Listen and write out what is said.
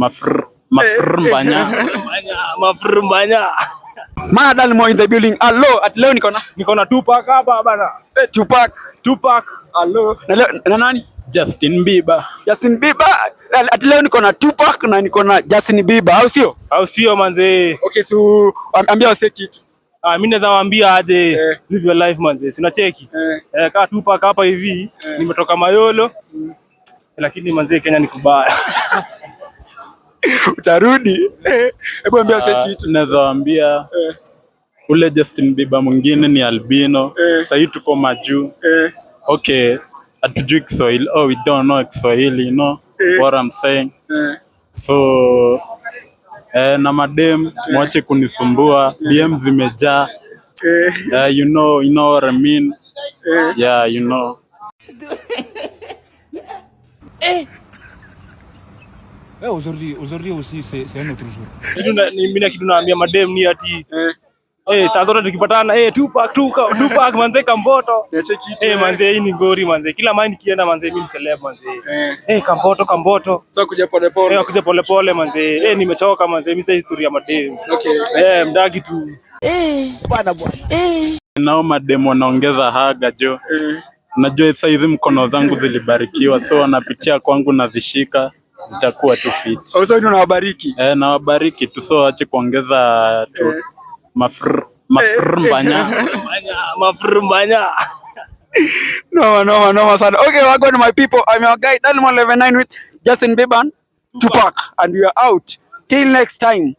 Mafrumbanya. Mafrumbanya. Madal mo in the building. Hello, at leo niko na Tupac hapa bana. Tupac. Hello. Na nani? Justin Bieber. At leo niko na Tupac na niko na Justin Bieber, au sio? Au sio manze. Okay, so ambia wase kitu. Mimi naweza waambia aje live your life manze. Sina cheki. Kama Tupac hapa hivi nimetoka Mayolo. Lakini manze Kenya ni kubaya. Utarudi? Hebu ambia wase kitu. Naweza waambia ule Justin Bieber mwingine ni albino. Sasa tuko majuu. Okay, hatujui Kiswahili. Oh, we don't know Kiswahili, you know what I'm saying. So na madem mwache kunisumbua, DM zimejaa. You know what I mean. Yeah, you know. Aujourd'hui aussi c'est un autre jour. Mimi kitu naambia madem ni ati sasa zote tukipatana Tupac manze Kamboto. Manze hii ni ngori manze. Kila mara nikienda manze mimi ni celeb manze. Kamboto. Sasa kuja pole. Kuja pole manze. Nimechoka manze. Mimi sasa historia ya madem. Okay. Mdagi tu. Bwana. Nao madem wanaongeza haga jo. Najua sasa hizi mkono zangu zilibarikiwa, so wanapitia kwangu na zishika zitakuwa tu fit. Also ndio nawabariki. Nawabariki tu, so ache kuongeza tu. Mafrumbanya. No, son. Okay, we're going to my people. I'm your guy, Daniel 11 with Justin Bieber, Tupac, and we are out. Till next time.